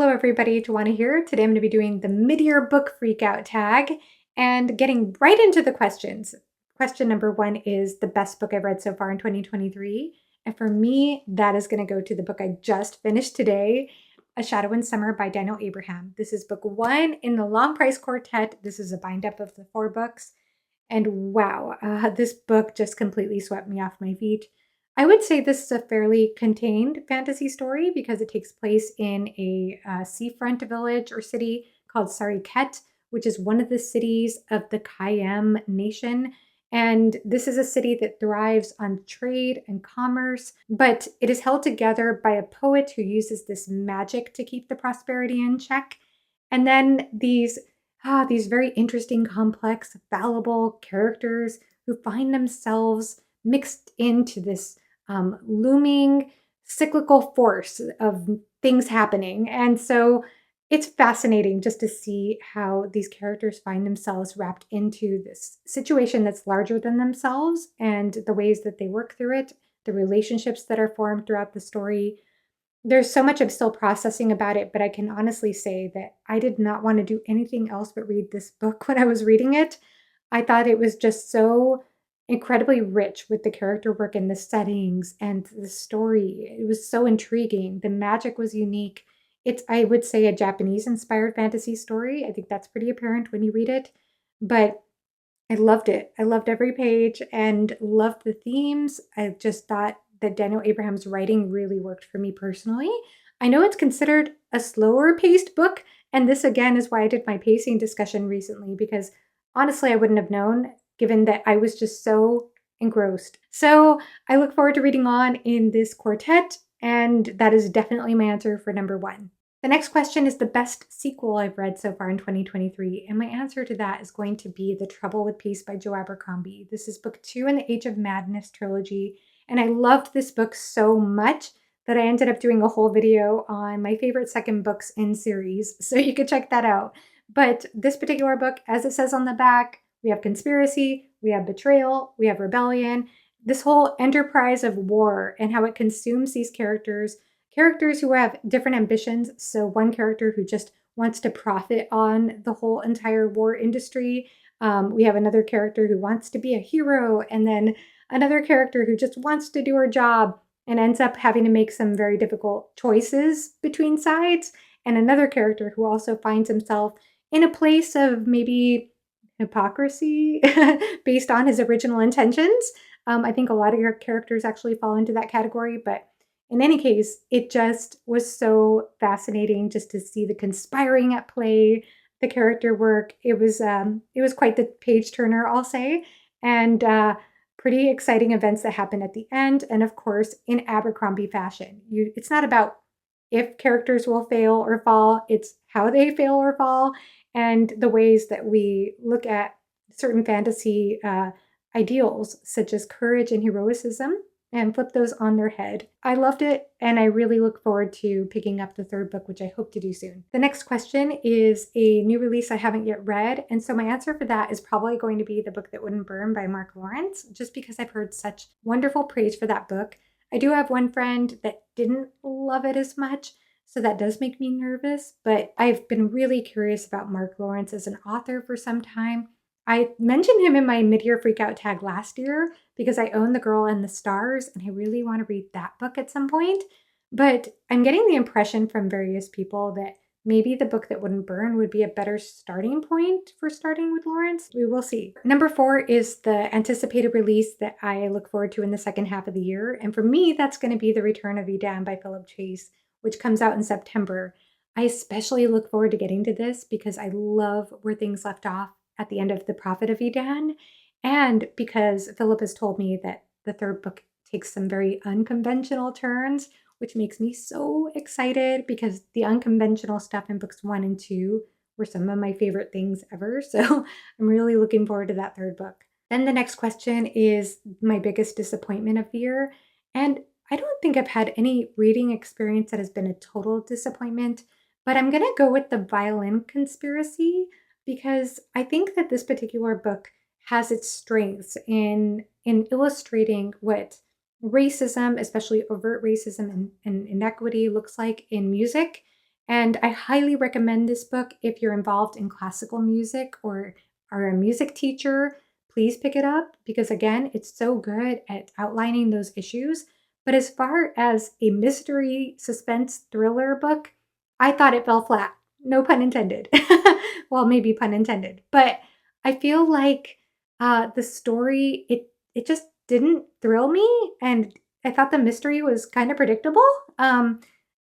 Hello everybody, Joanna here. Today I'm going to be doing the mid-year book freakout tag and getting right into the questions. Question number 1 is the best book I've read so far in 2023. And for me, that is going to go to the book I just finished today, A Shadow in Summer by Daniel Abraham. This is book 1 in the Long Price Quartet. This is a bind-up of the 4 books. And wow, this book just completely swept me off my feet. I would say this is a fairly contained fantasy story because it takes place in a seafront village or city called Sariket, which is one of the cities of the Kayem nation. And this is a city that thrives on trade and commerce, but it is held together by a poet who uses this magic to keep the prosperity in check. And then these very interesting, complex, fallible characters who find themselves mixed into this looming cyclical force of things happening. And so it's fascinating just to see how these characters find themselves wrapped into this situation that's larger than themselves and the ways that they work through it, the relationships that are formed throughout the story. There's so much I'm still processing about it, but I can honestly say that I did not want to do anything else but read this book when I was reading it. I thought it was just so incredibly rich with the character work and the settings and the story. It was so intriguing. The magic was unique. It's, I would say, a Japanese-inspired fantasy story. I think that's pretty apparent when you read it, but I loved it. I loved every page and loved the themes. I just thought that Daniel Abraham's writing really worked for me personally. I know it's considered a slower paced book, and this again is why I did my pacing discussion recently, because honestly, I wouldn't have known given that I was just so engrossed. So I look forward to reading on in this quartet, and that is definitely my answer for number 1. The next question is the best sequel I've read so far in 2023, and my answer to that is going to be The Trouble with Peace by Joe Abercrombie. This is book 2 in the Age of Madness trilogy, and I loved this book so much that I ended up doing a whole video on my favorite second books in series, so you could check that out. But this particular book, as it says on the back, we have conspiracy, we have betrayal, we have rebellion, this whole enterprise of war and how it consumes these characters who have different ambitions. So one character who just wants to profit on the whole entire war industry. We have another character who wants to be a hero, and then another character who just wants to do her job and ends up having to make some very difficult choices between sides. And another character who also finds himself in a place of maybe hypocrisy based on his original intentions. I think a lot of your characters actually fall into that category, but in any case, it just was so fascinating just to see the conspiring at play, the character work. It was quite the page turner, I'll say, and pretty exciting events that happen at the end. And of course, in Abercrombie fashion, it's not about if characters will fail or fall, it's how they fail or fall, and the ways that we look at certain fantasy ideals, such as courage and heroicism, and flip those on their head. I loved it, and I really look forward to picking up the 3rd book, which I hope to do soon. The next question is a new release I haven't yet read, and so my answer for that is probably going to be The Book That Wouldn't Burn by Mark Lawrence, just because I've heard such wonderful praise for that book. I do have one friend that didn't love it as much, so that does make me nervous, but I've been really curious about Mark Lawrence as an author for some time. I mentioned him in my mid-year freakout tag last year because I own The Girl and the Stars, and I really want to read that book at some point. But I'm getting the impression from various people that maybe The Book That Wouldn't Burn would be a better starting point for starting with Lawrence. We will see. Number 4 is the anticipated release that I look forward to in the second half of the year. And for me, that's going to be The Return of Edan by Philip Chase, which comes out in September. I especially look forward to getting to this because I love where things left off at the end of The Prophet of Edan, and because Philip has told me that the 3rd book takes some very unconventional turns, which makes me so excited because the unconventional stuff in books 1 and 2 were some of my favorite things ever. So I'm really looking forward to that 3rd book. Then the next question is my biggest disappointment of the year. And I don't think I've had any reading experience that has been a total disappointment, but I'm going to go with The Violin Conspiracy because I think that this particular book has its strengths in illustrating what racism, especially overt racism and inequity, looks like in music. And I highly recommend this book if you're involved in classical music or are a music teacher. Please pick it up because, again, it's so good at outlining those issues. But as far as a mystery suspense thriller book, I thought it fell flat. No pun intended. Well, maybe pun intended. But I feel like the story, it just didn't thrill me. And I thought the mystery was kind of predictable.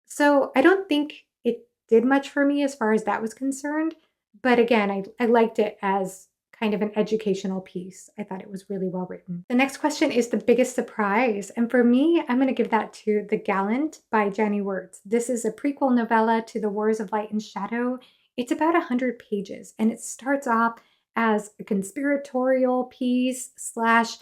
So I don't think it did much for me as far as that was concerned. But again, I liked it as kind of an educational piece. I thought it was really well written. The next question is the biggest surprise. And for me, I'm going to give that to The Gallant by Jenny Wirtz. This is a prequel novella to The Wars of Light and Shadow. It's about 100 pages and it starts off as a conspiratorial piece slash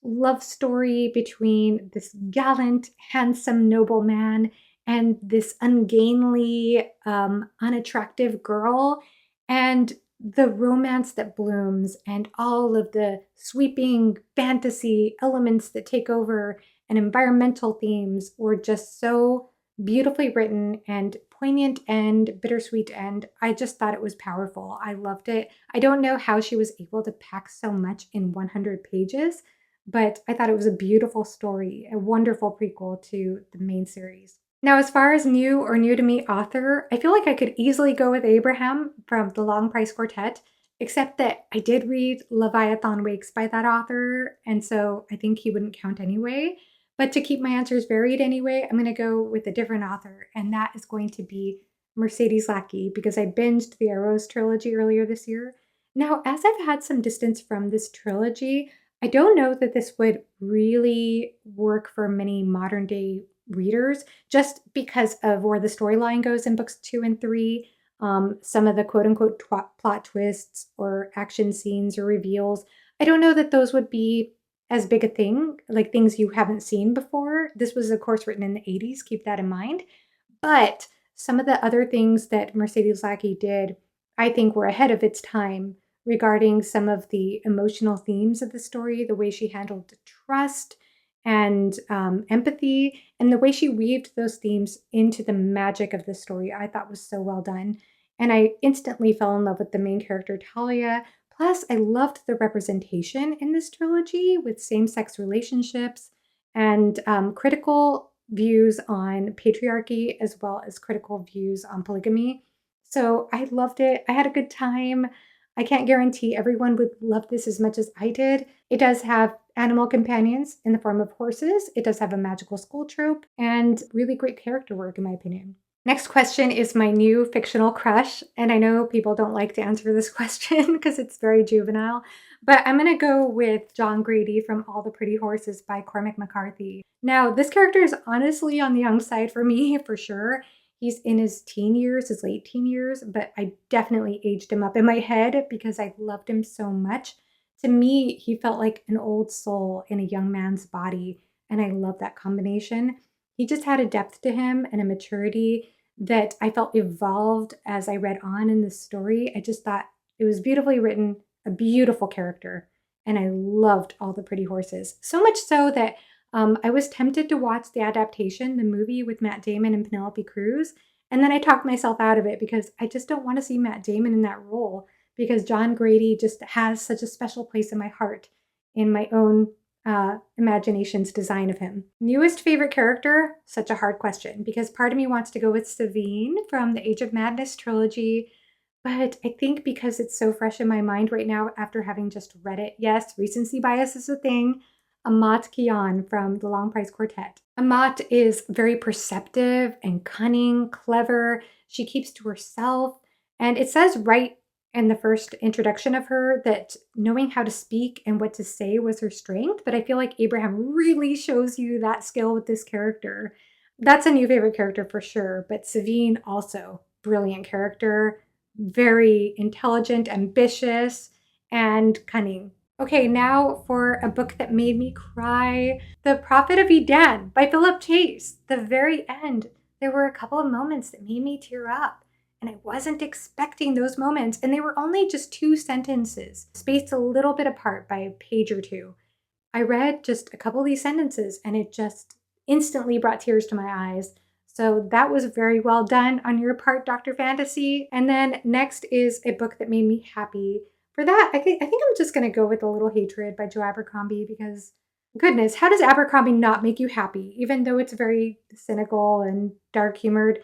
love story between this gallant, handsome nobleman and this ungainly, unattractive girl, and the romance that blooms, and all of the sweeping fantasy elements that take over, and environmental themes were just so beautifully written and poignant and bittersweet. And I just thought it was powerful. I loved it. I don't know how she was able to pack so much in 100 pages, but I thought it was a beautiful story, a wonderful prequel to the main series. Now, as far as new or new to me author, I feel like I could easily go with Abraham from the Long Price Quartet, except that I did read Leviathan Wakes by that author, and so I think he wouldn't count anyway. But to keep my answers varied anyway, I'm going to go with a different author, and that is going to be Mercedes Lackey, because I binged the Arrows trilogy earlier this year. Now, as I've had some distance from this trilogy, I don't know that this would really work for many modern day readers just because of where the storyline goes in books 2 and 3. Some of the quote unquote plot twists or action scenes or reveals, I don't know that those would be as big a thing, like things you haven't seen before. This was, of course, written in the 80s, keep that in mind. But some of the other things that Mercedes Lackey did, I think, were ahead of its time regarding some of the emotional themes of the story, the way she handled trust and empathy, and the way she weaved those themes into the magic of the story, I thought was so well done. And I instantly fell in love with the main character, Talia. Plus, I loved the representation in this trilogy with same sex relationships and critical views on patriarchy as well as critical views on polygamy. So I loved it. I had a good time. I can't guarantee everyone would love this as much as I did. It does have animal companions in the form of horses. It does have a magical school trope and really great character work, in my opinion. Next question is my new fictional crush. And I know people don't like to answer this question because it's very juvenile, but I'm going to go with John Grady from All the Pretty Horses by Cormac McCarthy. Now, this character is honestly on the young side for me, for sure. He's in his teen years, his late teen years, but I definitely aged him up in my head because I loved him so much. To me, he felt like an old soul in a young man's body, and I love that combination. He just had a depth to him and a maturity that I felt evolved as I read on in the story. I just thought it was beautifully written, a beautiful character, and I loved All the Pretty Horses. So much so that I was tempted to watch the adaptation, the movie with Matt Damon and Penelope Cruz, and then I talked myself out of it because I just don't want to see Matt Damon in that role because John Grady just has such a special place in my heart in my own imagination's design of him. Newest favorite character? Such a hard question because part of me wants to go with Savine from the Age of Madness trilogy, but I think because it's so fresh in my mind right now after having just read it, yes, recency bias is a thing. Amat Kian from the Long Price Quartet. Amat is very perceptive and cunning, clever. She keeps to herself. And it says right in the first introduction of her that knowing how to speak and what to say was her strength. But I feel like Abraham really shows you that skill with this character. That's a new favorite character for sure. But Savine also, brilliant character, very intelligent, ambitious, and cunning. Okay, now for a book that made me cry, The Prophet of Edan by Philip Chase. The very end, there were a couple of moments that made me tear up, and I wasn't expecting those moments, and they were only just 2 sentences, spaced a little bit apart by a page or two. I read just a couple of these sentences, and it just instantly brought tears to my eyes. So that was very well done on your part, Dr. Fantasy. And then next is a book that made me happy. For that, I think I'm just going to go with A Little Hatred by Joe Abercrombie because goodness, how does Abercrombie not make you happy? Even though it's very cynical and dark humored,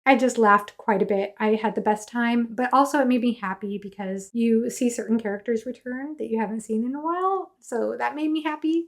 I just laughed quite a bit. I had the best time, but also it made me happy because you see certain characters return that you haven't seen in a while. So that made me happy.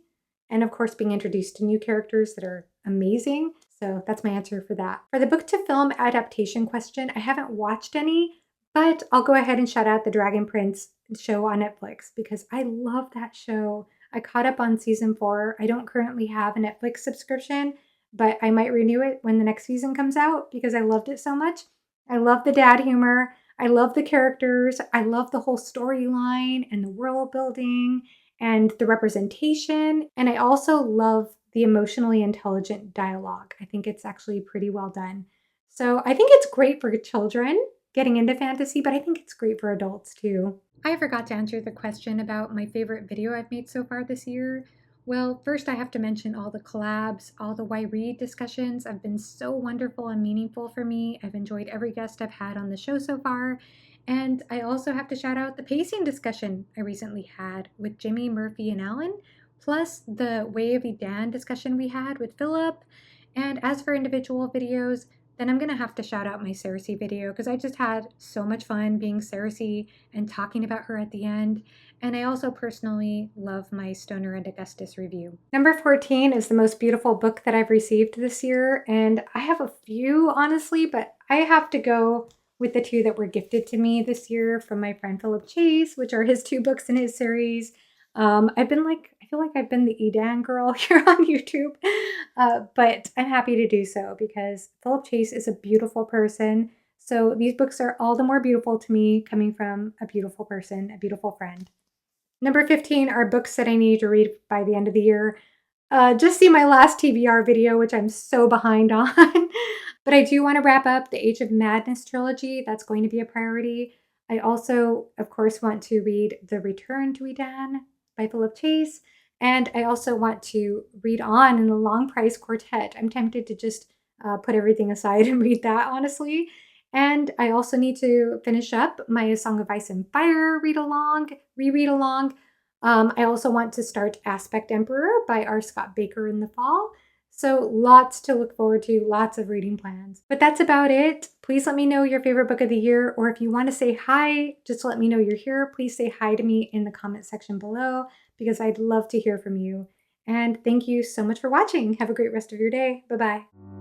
And of course, being introduced to new characters that are amazing. So that's my answer for that. For the book to film adaptation question, I haven't watched any, but I'll go ahead and shout out the Dragon Prince show on Netflix because I love that show. I caught up on season 4. I don't currently have a Netflix subscription, but I might renew it when the next season comes out because I loved it so much. I love the dad humor. I love the characters. I love the whole storyline and the world building and the representation. And I also love the emotionally intelligent dialogue. I think it's actually pretty well done. So I think it's great for children getting into fantasy, but I think it's great for adults too. I forgot to answer the question about my favorite video I've made so far this year. Well, first I have to mention all the collabs, all the Why Read discussions have been so wonderful and meaningful for me. I've enjoyed every guest I've had on the show so far. And I also have to shout out the pacing discussion I recently had with Jimmy, Murphy, and Alan, plus the Way of Edan discussion we had with Philip. And as for individual videos, then I'm going to have to shout out my Cersei video because I just had so much fun being Cersei and talking about her at the end. And I also personally love my Stoner and Augustus review. Number 14 is the most beautiful book that I've received this year. And I have a few, honestly, but I have to go with the 2 that were gifted to me this year from my friend Philip Chase, which are his 2 books in his series. I feel like I've been the Edan girl here on YouTube, but I'm happy to do so because Philip Chase is a beautiful person. So these books are all the more beautiful to me coming from a beautiful person, a beautiful friend. Number 15 are books that I need to read by the end of the year. Just see my last TBR video, which I'm so behind on. But I do want to wrap up the Age of Madness trilogy. That's going to be a priority. I also, of course, want to read The Return to Edan by Philip Chase. And I also want to read on in the Long Price Quartet. I'm tempted to just put everything aside and read that, honestly. And I also need to finish up my Song of Ice and Fire reread along. I also want to start Aspect Emperor by R. Scott Baker in the fall. So lots to look forward to, lots of reading plans. But that's about it. Please let me know your favorite book of the year, or if you want to say hi, just let me know you're here. Please say hi to me in the comment section below because I'd love to hear from you. And thank you so much for watching. Have a great rest of your day. Bye-bye.